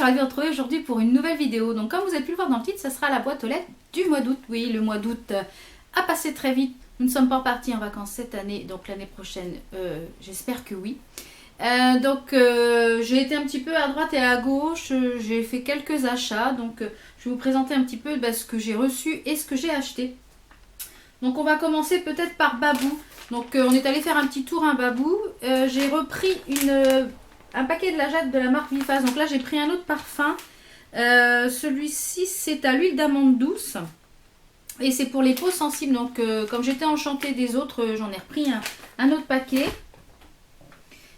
suis ravie de vous retrouver aujourd'hui pour une nouvelle vidéo. Donc comme vous avez pu le voir dans le titre, ça sera la boîte aux lettres du mois d'août. Oui, le mois d'août a passé très vite. Nous ne sommes pas partis en vacances cette année, donc l'année prochaine, j'espère que oui. J'ai été un petit peu à droite et à gauche, j'ai fait quelques achats. Donc je vais vous présenter un petit peu ce que j'ai reçu et ce que j'ai acheté. Donc on va commencer peut-être par Babou. Donc on est allé faire un petit tour à Babou. J'ai repris un paquet de la Jade de la marque Vifaz. Donc là j'ai pris un autre parfum. Celui-ci c'est à l'huile d'amande douce. Et c'est pour les peaux sensibles. Donc comme j'étais enchantée des autres, j'en ai repris un autre paquet.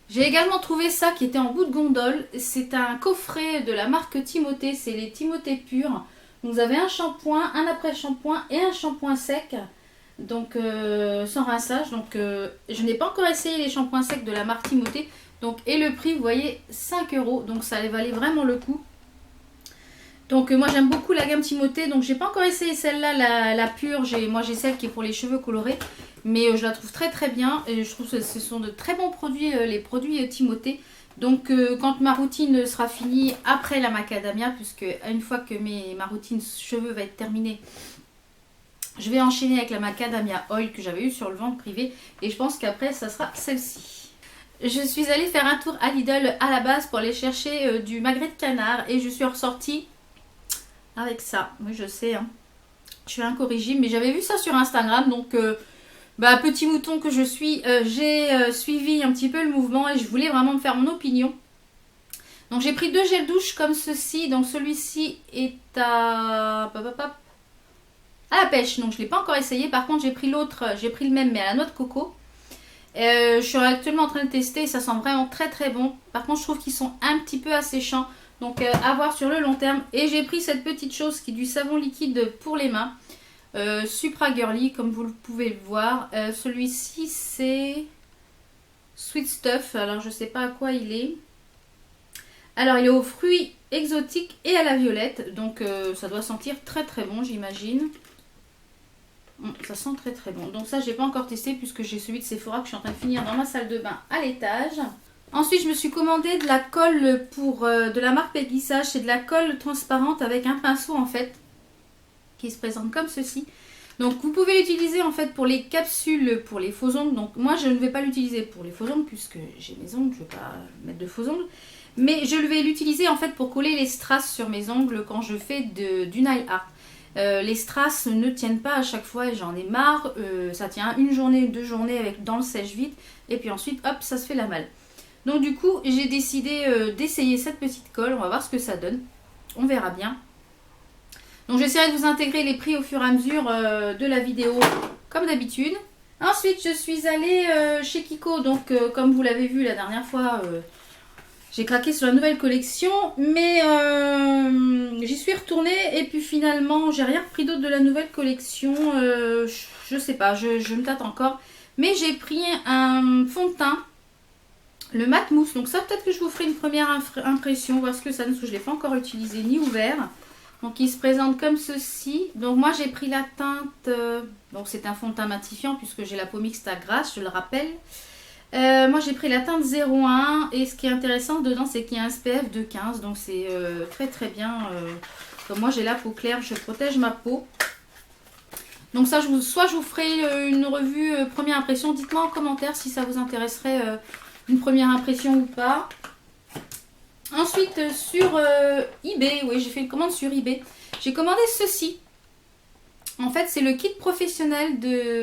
J'ai également trouvé ça qui était en bout de gondole. C'est un coffret de la marque Timothée. C'est les Timothée purs. Vous avez un shampoing, un après-shampoing et un shampoing sec. Donc sans rinçage. Donc je n'ai pas encore essayé les shampoings secs de la marque Timothée. Donc et le prix vous voyez 5 €. Donc ça valait vraiment le coup. Donc moi j'aime beaucoup la gamme Timothée. Donc j'ai pas encore essayé celle-là, la pure. Moi j'ai celle qui est pour les cheveux colorés. Mais je la trouve très très bien. Et je trouve que ce sont de très bons produits, les produits Timothée. Donc quand ma routine sera finie après la macadamia, puisque une fois que ma routine cheveux va être terminée, je vais enchaîner avec la macadamia oil que j'avais eu sur le ventre privé. Et je pense qu'après ça sera celle-ci. Je suis allée faire un tour à Lidl à la base pour aller chercher du magret de canard. Et je suis ressortie avec ça. Oui je sais hein. Je suis incorrigible mais j'avais vu ça sur Instagram. Donc petit mouton que je suis, j'ai suivi un petit peu le mouvement et je voulais vraiment me faire mon opinion. Donc j'ai pris 2 gels douche comme ceci. Donc celui-ci est à la pêche. Donc je ne l'ai pas encore essayé. Par contre j'ai pris l'autre, j'ai pris le même mais à la noix de coco. Je suis actuellement en train de tester et ça sent vraiment très très bon. Par contre je trouve qu'ils sont un petit peu asséchants. Donc à voir sur le long terme. Et j'ai pris cette petite chose qui est du savon liquide pour les mains. Supra Girly comme vous pouvez le voir. Celui-ci c'est Sweet Stuff. Alors je sais pas à quoi il est. Alors il est aux fruits exotiques et à la violette. Donc ça doit sentir très très bon j'imagine. Ça sent très très bon. Donc ça j'ai pas encore testé puisque j'ai celui de Sephora que je suis en train de finir dans ma salle de bain à l'étage. Ensuite je me suis commandé de la colle de la marque Peggy Sage. C'est de la colle transparente avec un pinceau en fait. Qui se présente comme ceci. Donc vous pouvez l'utiliser en fait pour les capsules, pour les faux ongles. Donc moi je ne vais pas l'utiliser pour les faux ongles puisque j'ai mes ongles, je ne vais pas mettre de faux ongles. Mais je vais l'utiliser en fait pour coller les strass sur mes ongles quand je fais du nail art. Les strass ne tiennent pas à chaque fois et j'en ai marre. Ça tient une journée, 2 journées dans le sèche-vite et puis ensuite hop ça se fait la malle. Donc du coup j'ai décidé d'essayer cette petite colle. On va voir ce que ça donne. On verra bien. Donc j'essaierai de vous intégrer les prix au fur et à mesure de la vidéo comme d'habitude. Ensuite je suis allée chez Kiko. Donc comme vous l'avez vu la dernière fois, j'ai craqué sur la nouvelle collection. Mais j'y suis retournée et puis finalement j'ai rien repris d'autre de la nouvelle collection. Je sais pas, je me tâte encore. Mais j'ai pris un fond de teint. Le mat mousse. Donc ça peut-être que je vous ferai une première impression. Voir ce que ça donne. Parce que je ne l'ai pas encore utilisé ni ouvert. Donc il se présente comme ceci. Donc moi j'ai pris la teinte, donc c'est un fond de teint matifiant puisque j'ai la peau mixte à grasse, je le rappelle. Moi j'ai pris la teinte 01 et ce qui est intéressant dedans c'est qu'il y a un SPF de 15. Donc c'est très très bien. Comme moi j'ai la peau claire, je protège ma peau. Donc ça soit je vous ferai une revue première impression. Dites-moi en commentaire si ça vous intéresserait une première impression ou pas. Ensuite sur eBay, oui j'ai fait une commande sur eBay. J'ai commandé ceci. En fait c'est le kit professionnel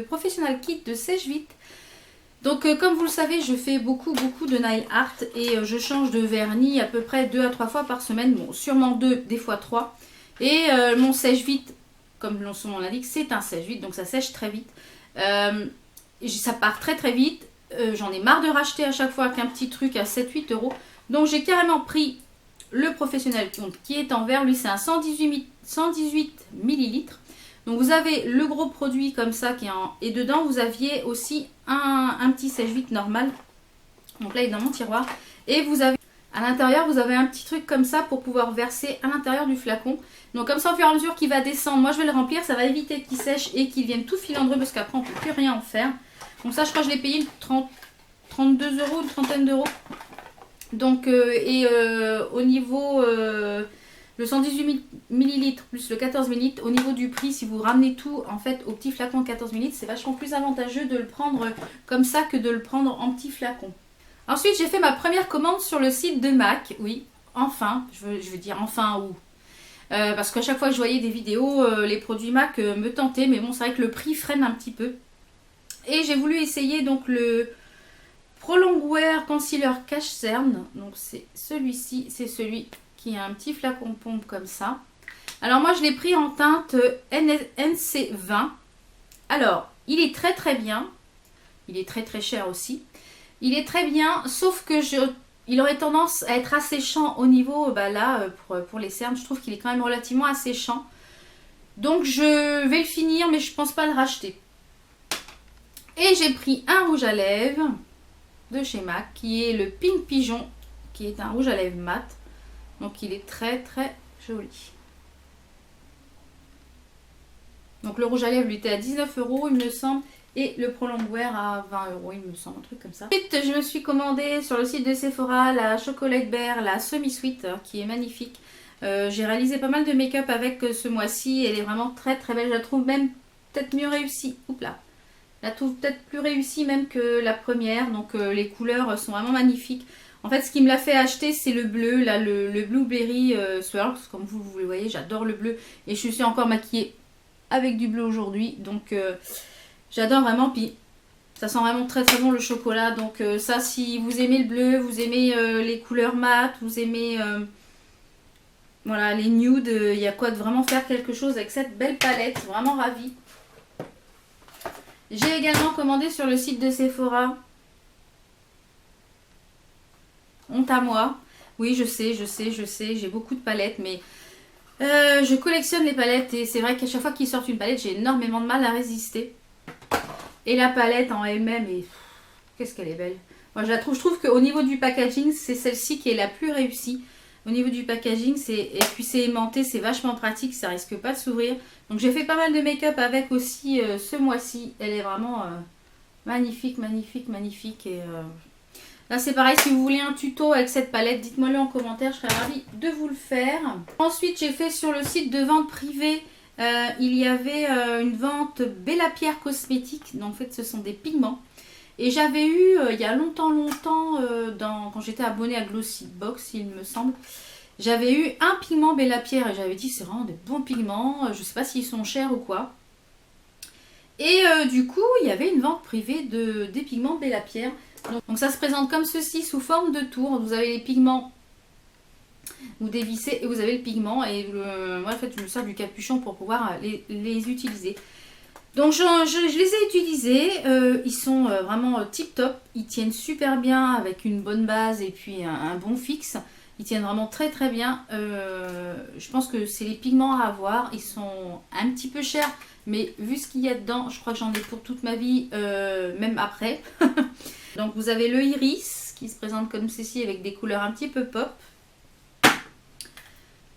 Professional Kit de sèche-vite. Donc comme vous le savez je fais beaucoup de nail art. Et je change de vernis à peu près 2 à 3 fois par semaine. Bon sûrement 2, des fois 3. Et mon sèche-vite, comme son nom l'indique, c'est un sèche-vite. Donc ça sèche très vite. Ça part très très vite. J'en ai marre de racheter à chaque fois qu'un petit truc à 7-8 €. Donc j'ai carrément pris le professionnel qui est en verre. Lui c'est un 118 ml. Donc vous avez le gros produit comme ça et dedans vous aviez aussi un petit sèche-vite normal. Donc là il est dans mon tiroir. Et vous avez à l'intérieur vous avez un petit truc comme ça pour pouvoir verser à l'intérieur du flacon. Donc comme ça au fur et à mesure qu'il va descendre, moi je vais le remplir. Ça va éviter qu'il sèche et qu'il vienne tout filandreux parce qu'après on ne peut plus rien en faire. Donc ça je crois que je l'ai payé 32 € ou une trentaine d'euros. Donc, au niveau, le 118 ml plus le 14 ml, au niveau du prix, si vous ramenez tout en fait au petit flacon 14 ml, c'est vachement plus avantageux de le prendre comme ça que de le prendre en petit flacon. Ensuite, j'ai fait ma première commande sur le site de MAC. Oui, enfin, je veux dire enfin où. Parce qu'à chaque fois que je voyais des vidéos, les produits MAC me tentaient, mais bon, c'est vrai que le prix freine un petit peu. Et j'ai voulu essayer donc le Prolongwear Concealer Cache Cerne. Donc c'est celui-ci, c'est celui qui a un petit flacon pompe comme ça. Alors moi je l'ai pris en teinte NC20. Alors il est très très bien. Il est très très cher aussi. Il est très bien, sauf que il aurait tendance à être asséchant au niveau, là pour les cernes. Je trouve qu'il est quand même relativement asséchant. Donc je vais le finir, mais je pense pas le racheter. Et j'ai pris un rouge à lèvres de chez MAC qui est le Pink Pigeon, qui est un rouge à lèvres mat. Donc il est très très joli. Donc le rouge à lèvres lui était à 19 € il me semble. Et le Prolongwear à 20 € il me semble, un truc comme ça. Ensuite je me suis commandé sur le site de Sephora la Chocolate Bear, la semi-sweet, qui est magnifique. J'ai réalisé pas mal de make-up avec ce mois-ci. Elle est vraiment très très belle. Je la trouve même peut-être mieux réussie. Oups là. Je la trouve peut-être plus réussie même que la première. Donc les couleurs sont vraiment magnifiques. En fait, ce qui me l'a fait acheter, c'est le bleu, là, le Blueberry Swirls. Comme vous le voyez, j'adore le bleu. Et je suis encore maquillée avec du bleu aujourd'hui. Donc j'adore vraiment. Puis ça sent vraiment très très bon le chocolat. Donc ça, si vous aimez le bleu, vous aimez les couleurs mat, vous aimez voilà, les nudes, il y a quoi de vraiment faire quelque chose avec cette belle palette. Vraiment ravie. J'ai également commandé sur le site de Sephora. Honte à moi. Oui, je sais, j'ai beaucoup de palettes, mais je collectionne les palettes et c'est vrai qu'à chaque fois qu'ils sortent une palette, j'ai énormément de mal à résister. Et la palette en elle-même, qu'est-ce qu'elle est belle. Moi, je trouve qu'au niveau du packaging, c'est celle-ci qui est la plus réussie. Au niveau du packaging, et puis c'est aimanté, c'est vachement pratique, ça risque pas de s'ouvrir. Donc j'ai fait pas mal de make-up avec aussi ce mois-ci. Elle est vraiment magnifique, magnifique, magnifique. Et là c'est pareil, si vous voulez un tuto avec cette palette, dites-moi le en commentaire, je serais ravie de vous le faire. Ensuite j'ai fait sur le site de vente privée, il y avait une vente Bella Pierre cosmétique. Donc en fait ce sont des pigments. Et j'avais eu, il y a longtemps, quand j'étais abonnée à Glossybox, il me semble, j'avais eu un pigment Bella Pierre et j'avais dit c'est vraiment des bons pigments, je sais pas s'ils sont chers ou quoi. Et du coup, il y avait une vente privée des pigments Bella Pierre. Donc ça se présente comme ceci, sous forme de tour. Vous avez les pigments, vous dévissez et vous avez le pigment. Et moi, en fait, je me sers du capuchon pour pouvoir les utiliser. Donc je les ai utilisés, ils sont vraiment tip top, ils tiennent super bien avec une bonne base et puis un bon fixe, ils tiennent vraiment très très bien. Je pense que c'est les pigments à avoir, ils sont un petit peu chers, mais vu ce qu'il y a dedans, je crois que j'en ai pour toute ma vie, même après. Donc vous avez le iris qui se présente comme ceci avec des couleurs un petit peu pop.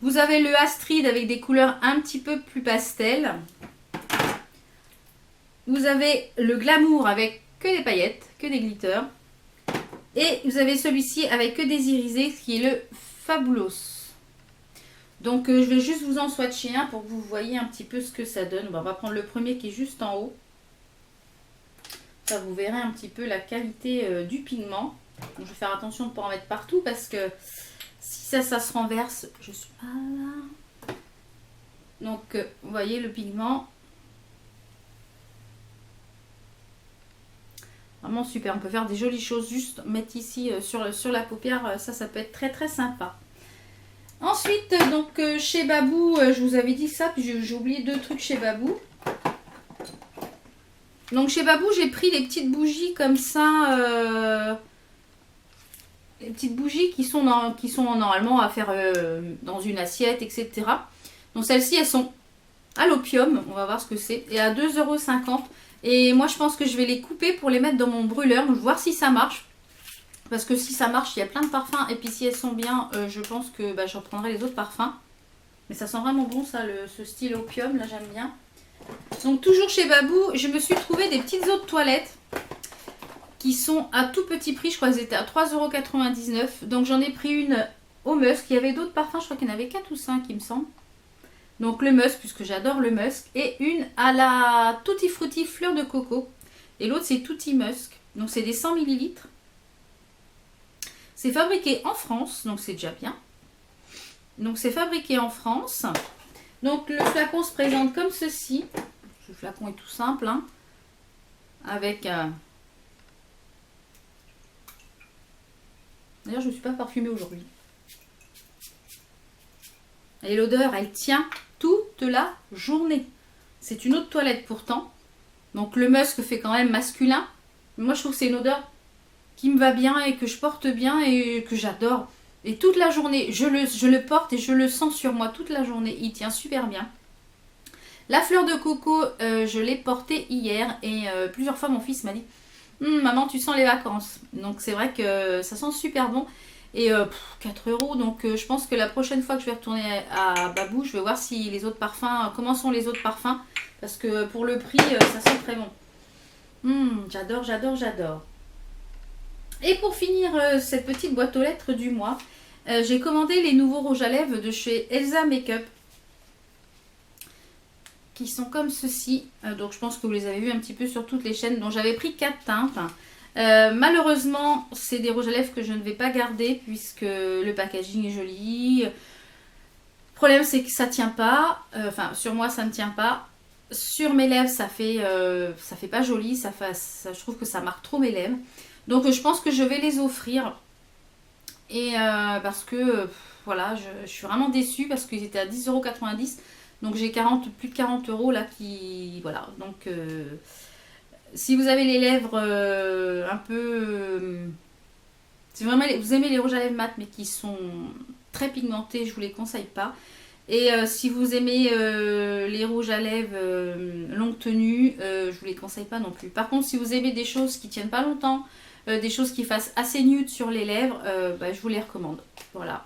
Vous avez le Astrid avec des couleurs un petit peu plus pastel. Vous avez le Glamour avec que des paillettes, que des glitters. Et vous avez celui-ci avec que des irisés qui est le Fabulous. Donc je vais juste vous en swatcher un pour que vous voyez un petit peu ce que ça donne. Bon, on va prendre le premier qui est juste en haut. Ça vous verrez un petit peu la qualité du pigment. Donc, je vais faire attention de ne pas en mettre partout parce que si ça se renverse, je suis pas là. Donc vous voyez le pigment. Vraiment super, on peut faire des jolies choses, juste mettre ici sur la paupière, ça peut être très très sympa. Ensuite, donc chez Babou, je vous avais dit ça, puis j'ai oublié deux trucs chez Babou. Donc chez Babou, j'ai pris les petites bougies comme ça, les petites bougies qui sont normalement à faire dans une assiette, etc. Donc celles-ci, elles sont à l'opium, on va voir ce que c'est, et à 2,50 €. Et moi je pense que je vais les couper pour les mettre dans mon brûleur, donc voir si ça marche. Parce que si ça marche, il y a plein de parfums. Et puis si elles sont bien, je pense que je reprendrai les autres parfums. Mais ça sent vraiment bon ça, ce style opium, là j'aime bien. Donc toujours chez Babou, je me suis trouvé des petites eaux de toilette qui sont à tout petit prix. Je crois qu'ils étaient à 3,99 €. Donc j'en ai pris une au musk. Il y avait d'autres parfums, je crois qu'il y en avait 4 ou 5 il me semble. Donc le musk, puisque j'adore le musk. Et une à la Tutti Frutti fleur de coco. Et l'autre c'est Tutti Musk. Donc c'est des 100 ml. C'est fabriqué en France, donc c'est déjà bien. Donc c'est fabriqué en France. Donc le flacon se présente comme ceci. Le flacon est tout simple, hein, avec d'ailleurs je ne me suis pas parfumée aujourd'hui. Et l'odeur, elle tient toute la journée. C'est une eau de toilette pourtant. Donc le musk fait quand même masculin. Moi je trouve que c'est une odeur qui me va bien et que je porte bien et que j'adore. Et toute la journée, je le porte et je le sens sur moi toute la journée. Il tient super bien. La fleur de coco, je l'ai portée hier et plusieurs fois mon fils m'a dit maman, tu sens les vacances. Donc c'est vrai que ça sent super bon. Et 4 €. Donc je pense que la prochaine fois que je vais retourner à Babou, je vais voir si les autres parfums, comment sont les autres parfums. Parce que pour le prix, ça sent très bon. J'adore, j'adore, j'adore. Et pour finir cette petite boîte aux lettres du mois, j'ai commandé les nouveaux rouges à lèvres de chez Elsa Makeup. Qui sont comme ceci. Donc je pense que vous les avez vus un petit peu sur toutes les chaînes. Donc j'avais pris 4 teintes. Malheureusement, c'est des rouges à lèvres que je ne vais pas garder puisque le packaging est joli. Le problème, c'est que ça tient pas. Enfin, sur moi, ça ne tient pas. Sur mes lèvres, ça fait pas joli. Je trouve que ça marque trop mes lèvres. Donc, je pense que je vais les offrir. Et parce que, voilà, je suis vraiment déçue parce qu'ils étaient à 10,90 €. Donc, j'ai plus de 40 € là qui... Voilà, donc... si vous avez les lèvres un peu... si vraiment vous aimez les rouges à lèvres mat mais qui sont très pigmentés, je vous les conseille pas. Et si vous aimez les rouges à lèvres longue tenue, je vous les conseille pas non plus. Par contre, si vous aimez des choses qui tiennent pas longtemps, des choses qui fassent assez nude sur les lèvres, je vous les recommande. Voilà.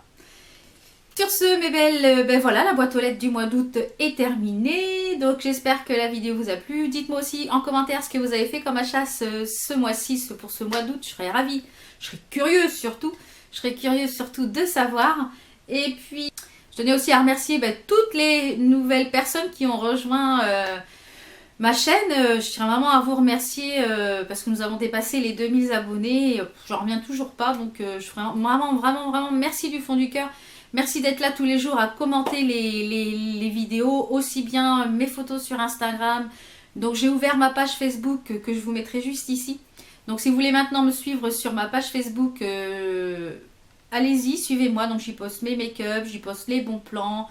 Sur ce, mes belles, ben voilà, la boîte aux lettres du mois d'août est terminée. Donc j'espère que la vidéo vous a plu. Dites-moi aussi en commentaire ce que vous avez fait comme achat ce mois-ci, pour ce mois d'août. Je serais ravie, je serais curieuse surtout. Je serais curieuse surtout de savoir. Et puis, je tenais aussi à remercier toutes les nouvelles personnes qui ont rejoint ma chaîne. Je tiens vraiment à vous remercier parce que nous avons dépassé les 2000 abonnés. J'en reviens toujours pas. Donc je ferai vraiment merci du fond du cœur. Merci d'être là tous les jours à commenter les vidéos, aussi bien mes photos sur Instagram. Donc j'ai ouvert ma page Facebook que je vous mettrai juste ici. Donc si vous voulez maintenant me suivre sur ma page Facebook, allez-y, suivez-moi. Donc j'y poste mes make-up, j'y poste les bons plans,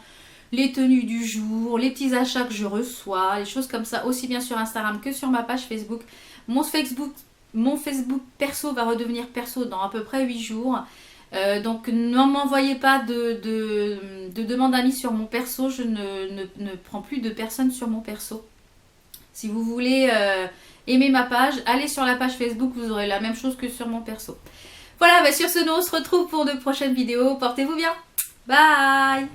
les tenues du jour, les petits achats que je reçois, les choses comme ça, aussi bien sur Instagram que sur ma page Facebook. Mon Facebook perso va redevenir perso dans à peu près 8 jours. Donc ne m'envoyez pas de demande d'amis sur mon perso, je ne prends plus de personnes sur mon perso. Si vous voulez aimer ma page, allez sur la page Facebook, vous aurez la même chose que sur mon perso. Voilà, sur ce, nous on se retrouve pour de prochaines vidéos, portez-vous bien, bye.